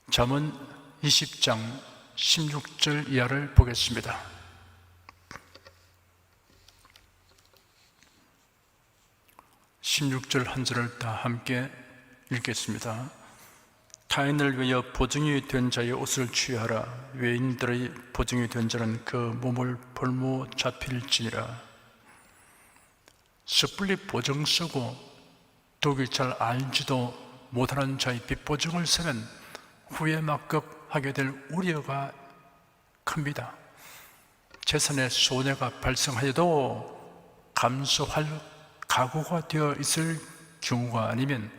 잠언 20장 16절 이하를 보겠습니다. 16절 한 절을 다 함께 읽겠습니다. 타인을 위하여 보증이 된 자의 옷을 취하라. 외인들의 보증이 된 자는 그 몸을 볼모 잡힐지니라. 섣불리 보증 쓰고 독이 잘 알지도 못하는 자의 빚보증을 쓰면 후에 막급하게 될 우려가 큽니다. 재산에 손해가 발생하여도 감수할 각오가 되어 있을 경우가 아니면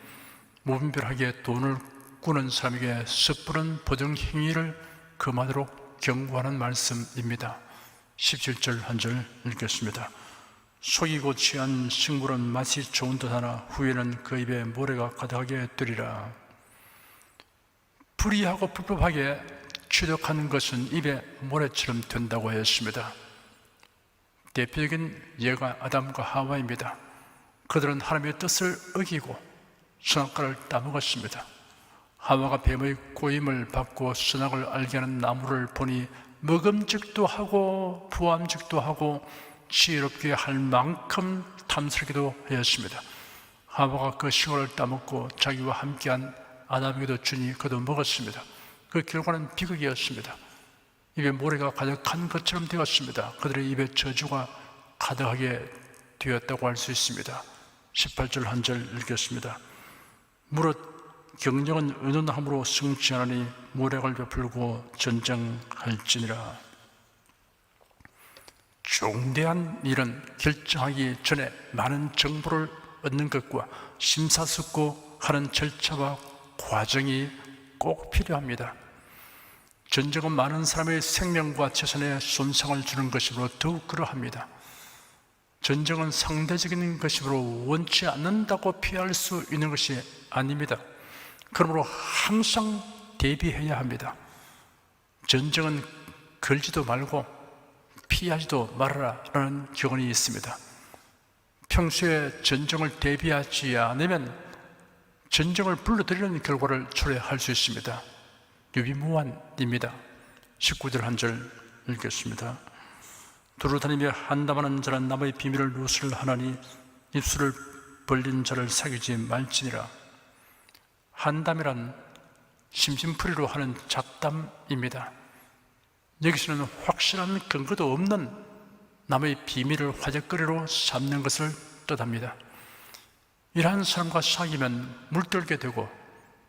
무분별하게 돈을 꾸는 사람에게 섣부른 보증 행위를 금하도록 경고하는 말씀입니다. 17절 한 절 읽겠습니다. 속이고 취한 식물은 맛이 좋은 듯하나 후에는 그 입에 모래가 가득하게 되리라. 불의하고 불법하게 취득하는 것은 입에 모래처럼 된다고 하였습니다. 대표적인 예가 아담과 하와입니다. 그들은 하나님의 뜻을 어기고 선악과를 따먹었습니다. 하와가 뱀의 꼬임을 받고 선악을 알게 하는 나무를 보니 먹음직도 하고 부함직도 하고 지혜롭게 할 만큼 탐스럽기도 하였습니다. 하와가 그 식물을 따먹고 자기와 함께한 아담에게도 주니 그도 먹었습니다. 그 결과는 비극이었습니다. 입에 모래가 가득한 것처럼 되었습니다. 그들의 입에 저주가 가득하게 되었다고 할 수 있습니다. 18절 한 절 읽겠습니다. 무릇 경영은 은은함으로 승치하나니 모략을 베풀고 전쟁할지니라. 중대한 일은 결정하기 전에 많은 정보를 얻는 것과 심사숙고하는 절차와 과정이 꼭 필요합니다. 전쟁은 많은 사람의 생명과 재산에 손상을 주는 것이므로 더욱 그러합니다. 전쟁은 상대적인 것이므로 원치 않는다고 피할 수 있는 것이 아닙니다. 그러므로 항상 대비해야 합니다. 전쟁은 걸지도 말고 피하지도 말아라 라는 교훈이 있습니다. 평소에 전쟁을 대비하지 않으면 전쟁을 불러들이는 결과를 초래할 수 있습니다. 유비무환입니다. 19절 한 절 읽겠습니다. 두루다니며 한담하는 자는 남의 비밀을 누설하나니 입술을 벌린 자를 사귀지 말지니라. 한담이란 심심풀이로 하는 잡담입니다. 여기서는 확실한 근거도 없는 남의 비밀을 화제거리로 삼는 것을 뜻합니다. 이러한 사람과 사귀면 물들게 되고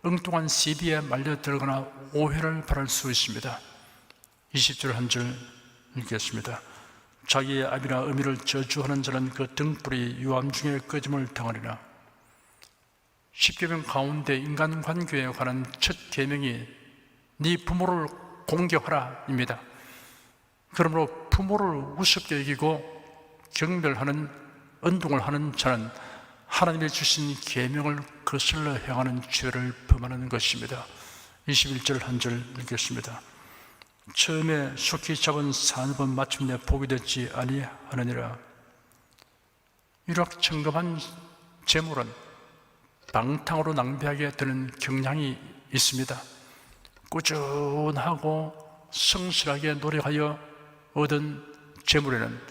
엉뚱한 시비에 말려들거나 오해를 받을 수 있습니다. 20절 한 절 읽겠습니다. 자기의 아비나 어미를 저주하는 자는 그 등불이 유암 중에 꺼짐을 당하리라. 10계명 가운데 인간관계에 관한 첫 계명이 네 부모를 공경하라 입니다. 그러므로 부모를 우습게 여기고 경멸하는 언둥을 하는 자는 하나님이 주신 계명을 거슬러 행하는 죄를 범하는 것입니다. 21절 한 절 읽겠습니다. 처음에 속히 잡은 산업은 마침내 포기되지 아니하느니라. 유락천금한 재물은 방탕으로 낭비하게 되는 경향이 있습니다. 꾸준하고 성실하게 노력하여 얻은 재물에는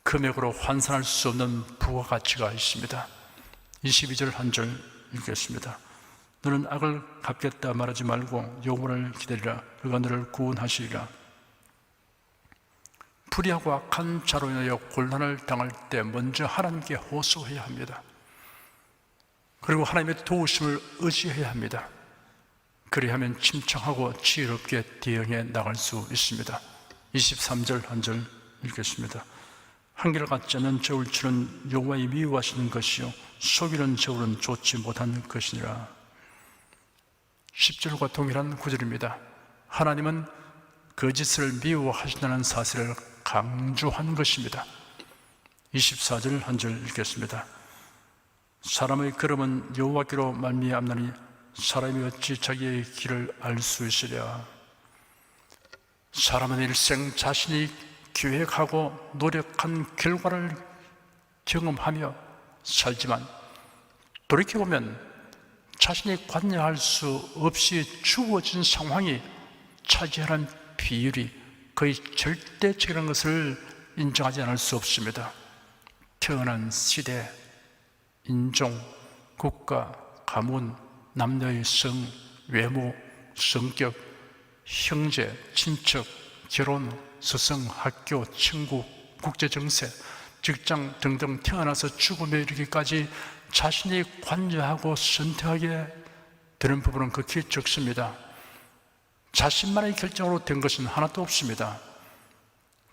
금액으로 환산할 수 없는 부가가치가 있습니다. 22절 한 절 읽겠습니다. 너는 악을 갚겠다 말하지 말고 영원을 기다리라. 그가 너를 구원하시리라. 불의하고 악한 자로 인하여 곤란을 당할 때 먼저 하나님께 호소해야 합니다. 그리고 하나님의 도우심을 의지해야 합니다. 그리하면 침착하고 지혜롭게 대응해 나갈 수 있습니다. 23절 한 절 읽겠습니다. 한결같지 않은 저울추는 여호와의 미워하시는 것이요 속이는 저울은 좋지 못한 것이니라. 10절과 동일한 구절입니다. 하나님은 거짓을 미워하신다는 사실을 강조한 것입니다. 24절 한 절 읽겠습니다. 사람의 걸음은 여호와께로 말미암나니 사람이 어찌 자기의 길을 알 수 있으랴. 사람은 일생 자신이 계획하고 노력한 결과를 경험하며 살지만 돌이켜보면 자신이 관여할 수 없이 주어진 상황이 차지하는 비율이 거의 절대적이라는 것을 인정하지 않을 수 없습니다. 태어난 시대, 인종, 국가, 가문, 남녀의 성, 외모, 성격, 형제, 친척, 결혼, 서성, 학교, 친구, 국제정세, 직장 등등 태어나서 죽음에 이르기까지 자신이 관여하고 선택하게 되는 부분은 극히 적습니다. 자신만의 결정으로 된 것은 하나도 없습니다.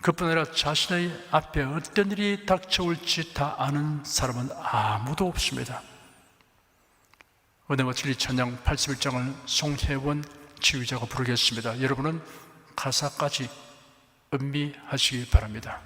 그뿐 아니라 자신의 앞에 어떤 일이 닥쳐올지 다 아는 사람은 아무도 없습니다. 은혜와 진리 찬양 81장을 송혜원 지휘자가 부르겠습니다. 여러분은 가사까지 음미하시기 바랍니다.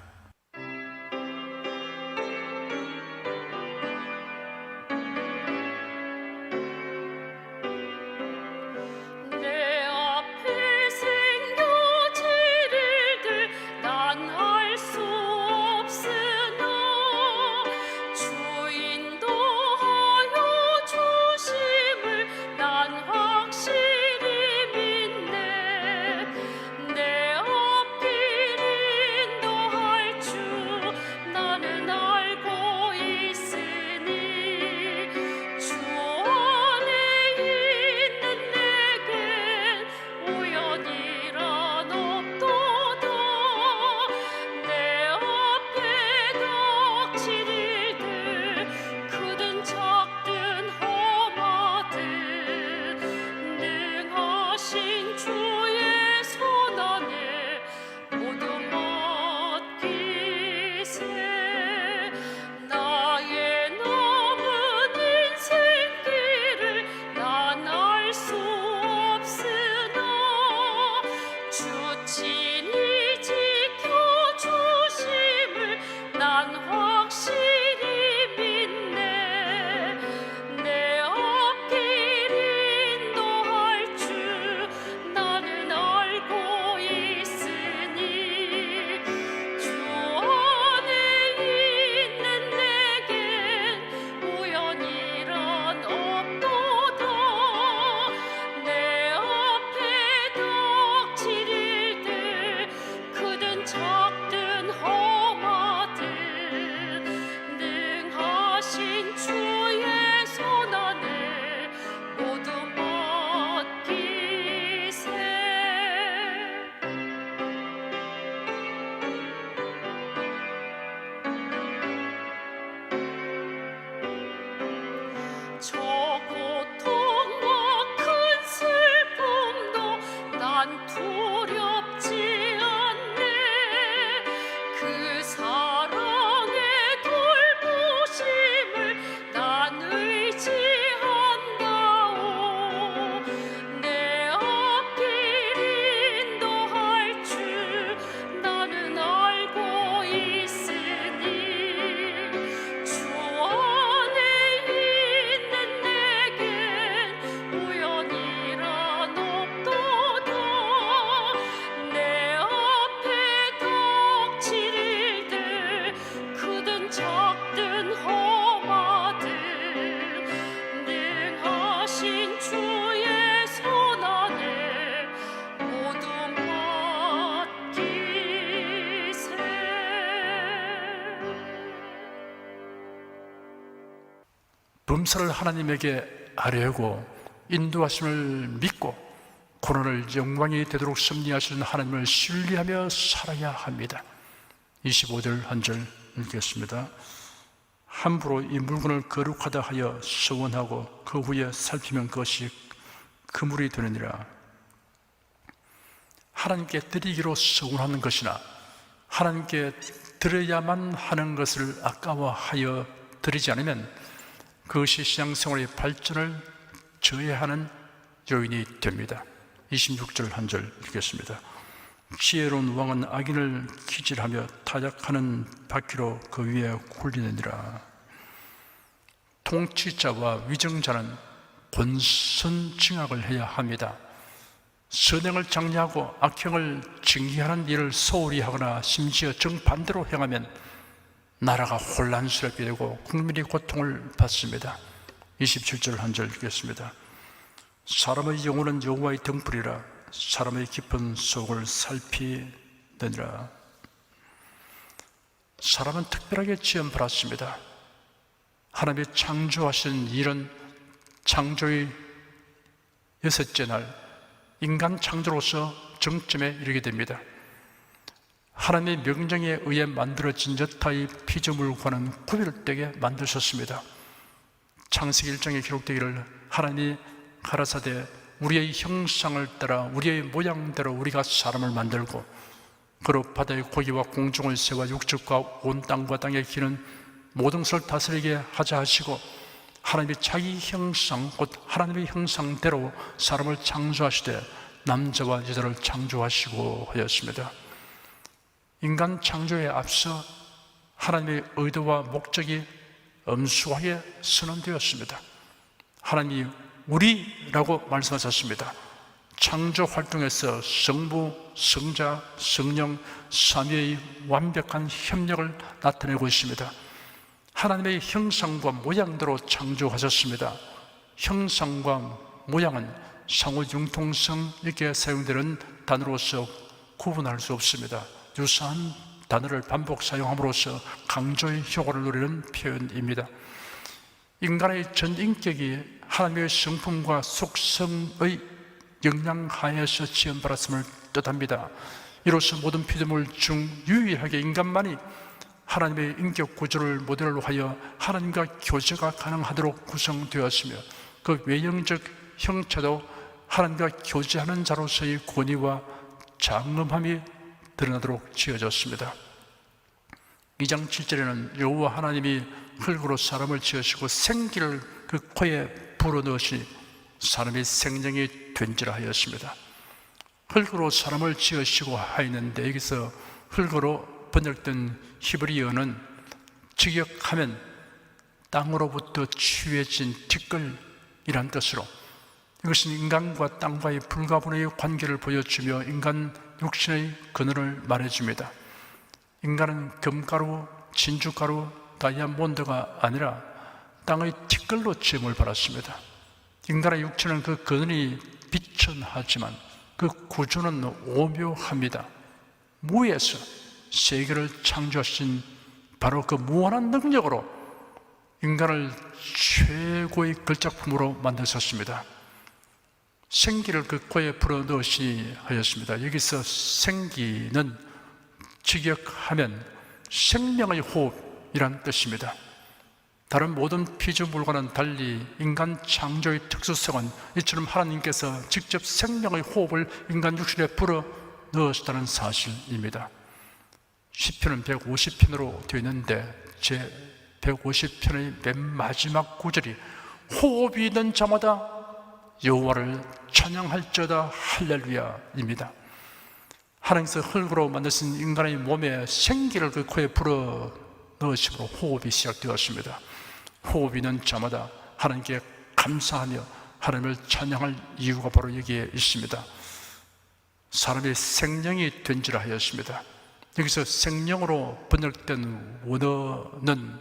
범사를 하나님에게 아뢰고 인도하심을 믿고 고난을 영광이 되도록 섭리하시는 하나님을 신뢰하며 살아야 합니다. 25절 한 절 읽겠습니다. 함부로 이 물건을 거룩하다 하여 서원하고 그 후에 살피면 그것이 그물이 되느니라. 하나님께 드리기로 서원하는 것이나 하나님께 드려야만 하는 것을 아까워하여 드리지 않으면 그것이 신앙생활의 발전을 저해하는 요인이 됩니다. 26절 한 절 읽겠습니다. 지혜로운 왕은 악인을 기질하며 타작하는 바퀴로 그 위에 굴리느니라. 통치자와 위정자는 권선징악을 해야 합니다. 선행을 장려하고 악행을 징계하는 일을 소홀히 하거나 심지어 정반대로 행하면 나라가 혼란스럽게 되고 국민이 고통을 받습니다. 27절 한 절 읽겠습니다. 사람의 영혼은 여호와의 등불이라 사람의 깊은 속을 살피느니라. 사람은 특별하게 지음받았습니다. 하나님이 창조하신 이런 창조의 여섯째 날 인간 창조로서 정점에 이르게 됩니다. 하나님의 명령에 의해 만들어진 여타의 피조물과는 구별되게 만드셨습니다. 창세기 1장에 기록되기를 하나님이 가라사대 우리의 형상을 따라 우리의 모양대로 우리가 사람을 만들고 그로 바다의 고기와 공중의 새와 육축과 온 땅과 땅에 기는 모든 것을 다스리게 하자 하시고 하나님이 자기 형상 곧 하나님의 형상대로 사람을 창조하시되 남자와 여자를 창조하시고 하였습니다. 인간 창조에 앞서 하나님의 의도와 목적이 엄숙하게 선언되었습니다. 하나님이 우리라고 말씀하셨습니다. 창조 활동에서 성부, 성자, 성령, 삼위의 완벽한 협력을 나타내고 있습니다. 하나님의 형상과 모양대로 창조하셨습니다. 형상과 모양은 상호 융통성 있게 사용되는 단어로서 구분할 수 없습니다. 유사한 단어를 반복 사용함으로써 강조의 효과를 누리는 표현입니다. 인간의 전 인격이 하나님의 성품과 속성의 영향 하에서 지음받았음을 뜻합니다. 이로써 모든 피조물 중 유일하게 인간만이 하나님의 인격 구조를 모델로 하여 하나님과 교제가 가능하도록 구성되었으며 그 외형적 형체도 하나님과 교제하는 자로서의 권위와 장엄함이 드러나도록 지어졌습니다. 2장 7절에는 여호와 하나님이 흙으로 사람을 지으시고 생기를 그 코에 불어넣으시니 사람이 생명이 된지라 하였습니다. 흙으로 사람을 지으시고 하였는데 여기서 흙으로 번역된 히브리어는 직역하면 땅으로부터 취해진 티끌이란 뜻으로 이것은 인간과 땅과의 불가분의 관계를 보여주며 인간 육신의 근원을 말해줍니다. 인간은 금가루, 진주가루, 다이아몬드가 아니라 땅의 티끌로 지음을 받았습니다. 인간의 육체는 그 근원이 비천하지만 그 구조는 오묘합니다. 무에서 세계를 창조하신 바로 그 무한한 능력으로 인간을 최고의 걸작품으로 만드셨습니다. 생기를 그 코에 불어넣으시니 하였습니다. 여기서 생기는 직역하면 생명의 호흡이란 뜻입니다. 다른 모든 피조물과는 달리 인간 창조의 특수성은 이처럼 하나님께서 직접 생명의 호흡을 인간 육신에 불어넣으셨다는 사실입니다. 시편은 150편으로 되어 있는데 제 150편의 맨 마지막 구절이 호흡이 있는 자마다 여호와를 찬양할지어다 할렐루야입니다. 하나님께서 흙으로 만드신 인간의 몸에 생기를 그 코에 불어 넣으심으로 호흡이 시작되었습니다. 호흡이 있는 자마다 하나님께 감사하며 하나님을 찬양할 이유가 바로 여기에 있습니다. 사람이 생명이 된지라 하였습니다. 여기서 생명으로 번역된 원어는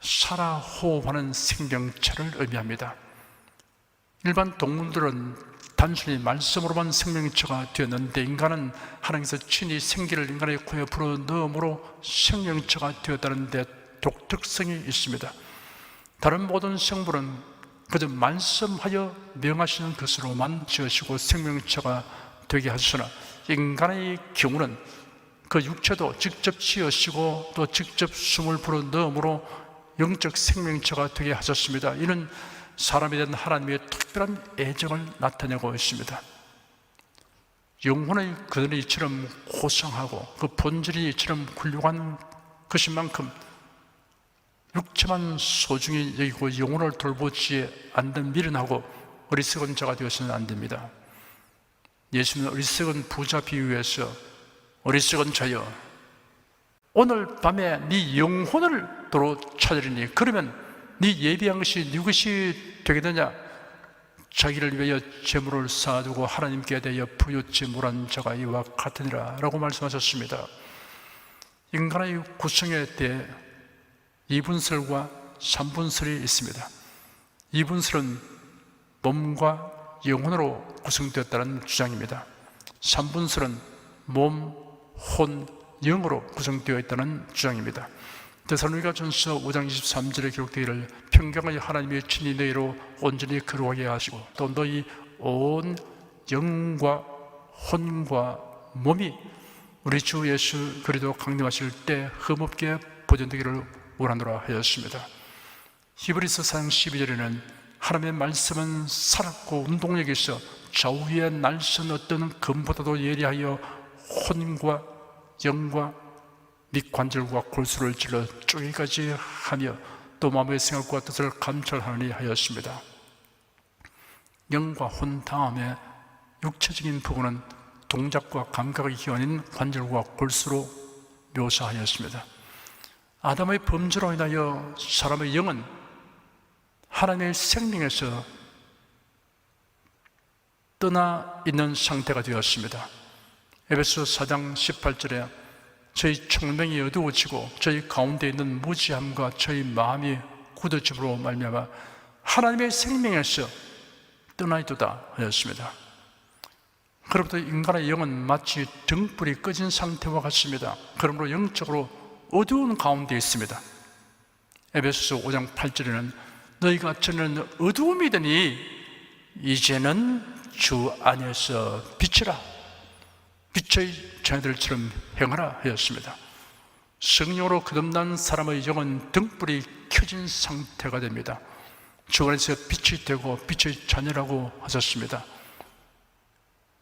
살아 호흡하는 생명체를 의미합니다. 일반 동물들은 단순히 말씀으로만 생명체가 되었는데 인간은 하나님께서 친히 생기를 인간의 코에 불어넣음으로 생명체가 되었다는 데 독특성이 있습니다. 다른 모든 생물은 그저 말씀하여 명하시는 것으로만 지으시고 생명체가 되게 하시나 인간의 경우는 그 육체도 직접 지으시고 또 직접 숨을 불어넣음으로 영적 생명체가 되게 하셨습니다. 이는 사람에 대한 하나님의 특별한 애정을 나타내고 있습니다. 영혼의 근원이 이처럼 고상하고 그 본질이 이처럼 훌륭한 것인 만큼 육체만 소중히 여기고 영혼을 돌보지 않는 미련하고 어리석은 자가 되어서는 안 됩니다. 예수님은 어리석은 부자 비유에서 어리석은 자여 오늘 밤에 네 영혼을 도로 찾으리니 그러면 네 예비한 것이 누구시 되겠느냐? 자기를 위하여 재물을 쌓아두고 하나님께 대하여 부유치 못한 자가 이와 같으니라 라고 말씀하셨습니다. 인간의 구성에 대해 2분설과 3분설이 있습니다. 2분술은 몸과 영혼으로 구성되었다는 주장입니다. 3분술은 몸, 혼, 영으로 구성되어 있다는 주장입니다. 데살로니가전서 5장 23절에 기록되기를 평강의 하나님의 친히 너희로 온전히 거룩하게 하시고 또 너희 온 영과 혼과 몸이 우리 주 예수 그리스도 강림하실 때 흠없게 보존되기를 원하노라 하였습니다. 히브리서 4장 12절에는 하나님의 말씀은 살았고 운동력이 있어 좌우의 날선 어떤 금보다도 예리하여 혼과 영과 및 관절과 골수를 찔러 쪼개기까지 하며 또 마음의 생각과 뜻을 감찰하느니 하였습니다. 영과 혼 다음에 육체적인 부분은 동작과 감각의 기관인 관절과 골수로 묘사하였습니다. 아담의 범죄로 인하여 사람의 영은 하나님의 생명에서 떠나 있는 상태가 되었습니다. 에베소 4장 18절에 저희 총명이 어두워지고 저희 가운데 있는 무지함과 저희 마음이 굳어짐으로 말미암아 하나님의 생명에서 떠나 있도다 하였습니다. 그로부터 인간의 영은 마치 등불이 꺼진 상태와 같습니다. 그러므로 영적으로 어두운 가운데 있습니다. 에베소서 5장 8절에는 너희가 전에는 어두움이더니 이제는 주 안에서 빛이라 빛의 자녀들처럼 행하라 하였습니다. 성령으로 거듭난 사람의 영은 등불이 켜진 상태가 됩니다. 주 안에서 빛이 되고 빛의 자녀라고 하셨습니다.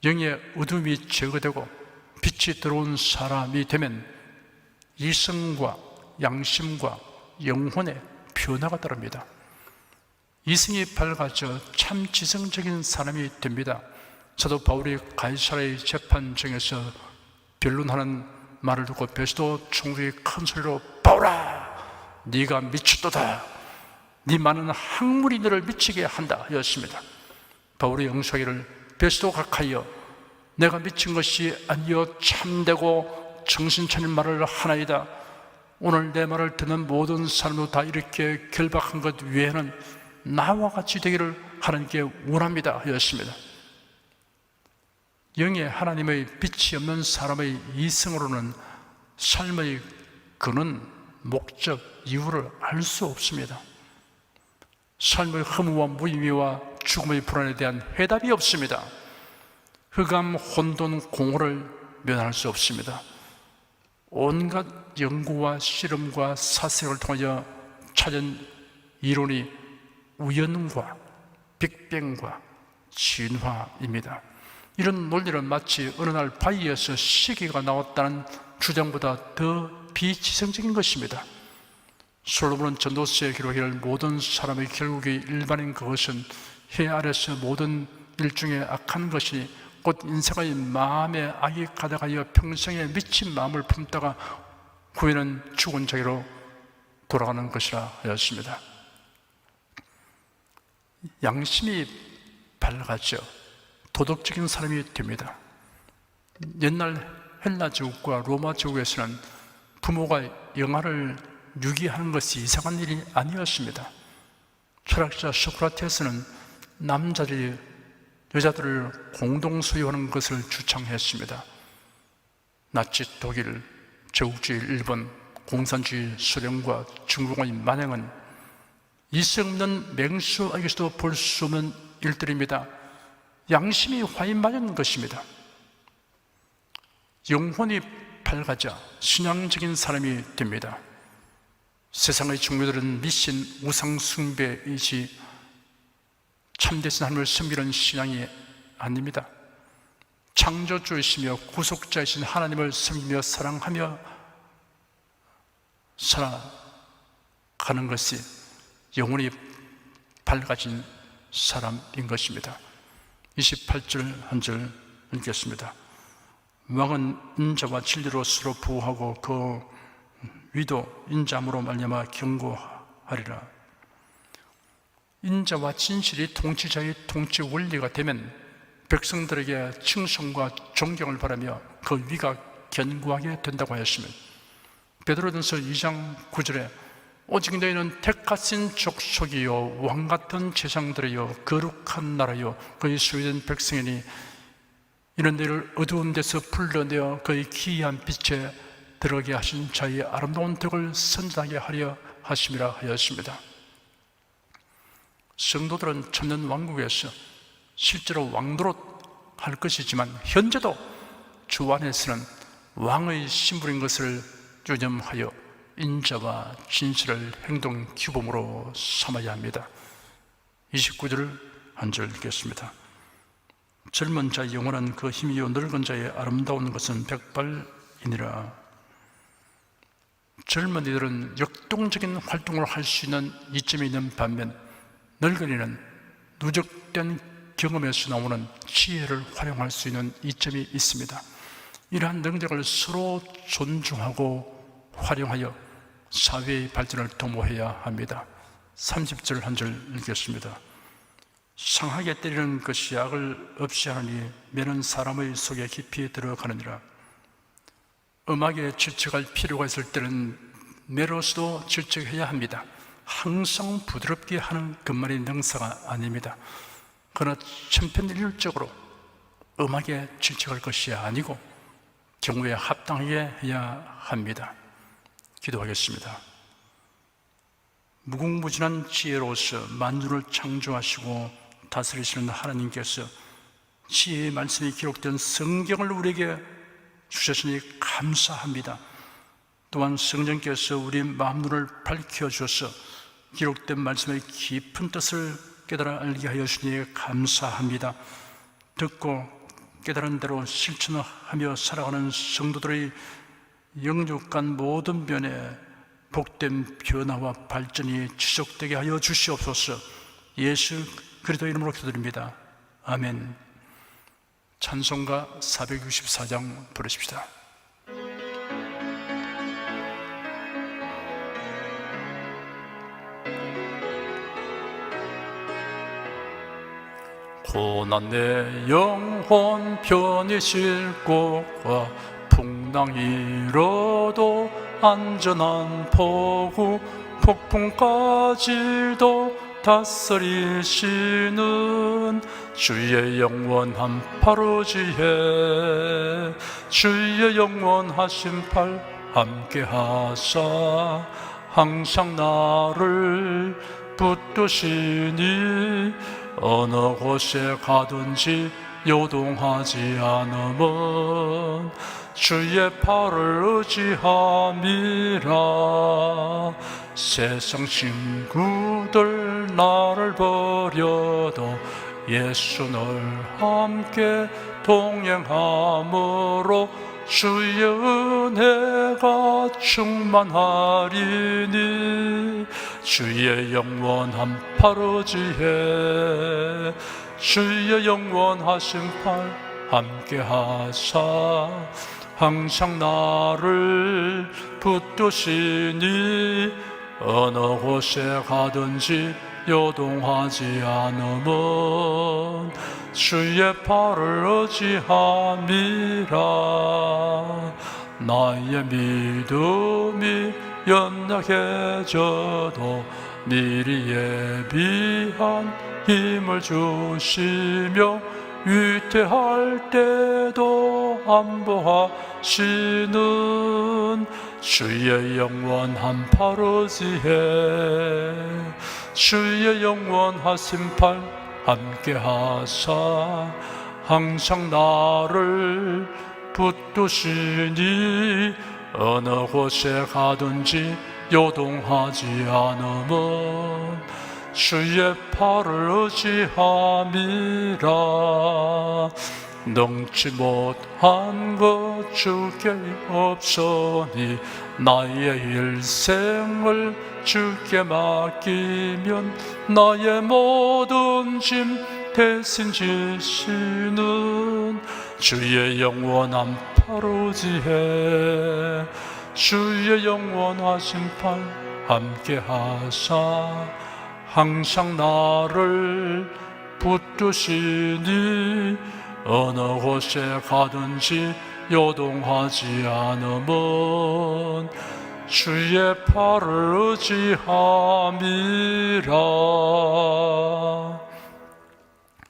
영의 어둠이 제거되고 빛이 들어온 사람이 되면 이성과 양심과 영혼의 변화가 따릅니다. 이성이 밝아져 참 지성적인 사람이 됩니다. 사도 바울이 가이사랴의 재판정에서 변론하는 말을 듣고 베스도 총독이 큰 소리로 바울아 네가 미쳤도다 네 많은 학문이 너를 미치게 한다 하였습니다. 바울이 영사기를 베스도 각하여 내가 미친 것이 아니여 참되고 정신 차린 말을 하나이다. 오늘 내 말을 듣는 모든 사람도 다 이렇게 결박한 것 외에는 나와 같이 되기를 하나님께 원합니다 하였습니다. 영의 하나님의 빛이 없는 사람의 이성으로는 삶의 근원, 목적, 이유를 알 수 없습니다. 삶의 허무와 무의미와 죽음의 불안에 대한 해답이 없습니다. 흑암, 혼돈, 공허를 면할 수 없습니다. 온갖 연구와 실험과 사색을 통하여 찾은 이론이 우연과 빅뱅과 진화입니다. 이런 논리는 마치 어느 날 바위에서 시계가 나왔다는 주장보다 더 비지성적인 것입니다. 솔로몬은 전도서에 기록하기를 모든 사람의 결국의 일반인 그것은 해 아래서 모든 일 중에 악한 것이 곧 인생의 마음에 악이 가득하여 평생에 미친 마음을 품다가 후에는 죽은 자기로 돌아가는 것이라 하였습니다. 양심이 밝아져 도덕적인 사람이 됩니다. 옛날 헬라 제국과 로마 제국에서는 부모가 영아를 유기하는 것이 이상한 일이 아니었습니다. 철학자 소크라테스는 남자들이 여자들을 공동 소유하는 것을 주창했습니다. 나치 독일, 제국주의 일본, 공산주의 소련과 중국의 만행은 이성 없는 맹수에게서도 볼 수 없는 일들입니다. 양심이 화인맞은 것입니다. 영혼이 밝아져 신앙적인 사람이 됩니다. 세상의 종교들은 미신, 우상 숭배이지 참되신 하나님을 섬기는 신앙이 아닙니다. 창조주이시며 구속자이신 하나님을 섬기며 사랑하며 살아가는 것이 영혼이 밝아진 사람인 것입니다. 28절 한 절 읽겠습니다. 왕은 인자와 진리로 서로 보호하고 그 위도 인자함으로 말미암아 경고하리라. 인자와 진실이 통치자의 통치 원리가 되면 백성들에게 칭송과 존경을 바라며 그 위가 견고하게 된다고 하였으면 베드로전서 2장 9절에 오직 너희는 택하신 족속이요 왕같은 제사장들이요 거룩한 나라요 그의 소유된 백성이니 이런 너희를 어두운 데서 불러내어 그의 기이한 빛에 들어가게 하신 자의 아름다운 덕을 선전하게 하려 하심이라 하였습니다. 성도들은 참된 왕국에서 실제로 왕노릇 할 것이지만 현재도 주 안에서는 왕의 신분인 것을 유념하여 인자와 진실을 행동 규범으로 삼아야 합니다. 29절 한 절 읽겠습니다. 젊은 자의 영원한 그 힘이요 늙은 자의 아름다운 것은 백발이니라. 젊은이들은 역동적인 활동을 할 수 있는 이점이 있는 반면 늙은이는 누적된 경험에서 나오는 지혜를 활용할 수 있는 이점이 있습니다. 이러한 능력을 서로 존중하고 활용하여 사회의 발전을 도모해야 합니다. 30절 한 절 읽겠습니다. 상하게 때리는 것이 악을 없이 하니 매는 사람의 속에 깊이 들어가느니라. 음악에 질책할 필요가 있을 때는 매로서도 질책해야 합니다. 항상 부드럽게 하는 것만이 능사가 아닙니다. 그러나 천편일률적으로 음악에 질책할 것이 아니고 경우에 합당하게 해야 합니다. 기도하겠습니다. 무궁무진한 지혜로서 만물을 창조하시고 다스리시는 하나님께서 지혜의 말씀이 기록된 성경을 우리에게 주셨으니 감사합니다. 또한 성령께서 우리 마음눈을 밝혀주셔서 기록된 말씀의 깊은 뜻을 깨달아 알게 하였으니 감사합니다. 듣고 깨달은 대로 실천하며 살아가는 성도들의 영육간 모든 면에 복된 변화와 발전이 지속되게 하여 주시옵소서. 예수 그리스도 이름으로 기도드립니다. 아멘. 찬송가 464장 부르십시다. 고난 내 영혼 편히 싣고와 풍랑 이뤄도 안전한 포구 폭풍까지도 다스리시는 주의 영원한 팔오지에 주의 영원하신 팔 함께하사 항상 나를 붙드시니 어느 곳에 가든지 요동하지 않으면 주의 팔을 의지함이라. 세상 친구들 나를 버려도 예수 늘 함께 동행함으로 주의 은혜가 충만하리니 주의 영원한 팔오지에 주의 영원하신 팔 함께하사 항상 나를 붙드시니 어느 곳에 가든지 요동하지 않으면 주의 팔을 의지함이라. 나의 믿음이 연약해져도 미리 예비한 힘을 주시며 위태할 때도 안보하시는 주의 영원한 팔오지에 주의 영원하신 팔 함께하사 항상 나를 붙드시니 어느 곳에 가든지 요동하지 않으면 주의 팔을 의지함이라. 능치 못한 것 주께 없으니 나의 일생을 주께 맡기면 나의 모든 짐 대신 지시는 주의 영원한 팔오지에 주의 영원하신 팔 함께하사 항상 나를 붙드시니 어느 곳에 가든지 요동하지 않으면 주의 팔을 의지함이라.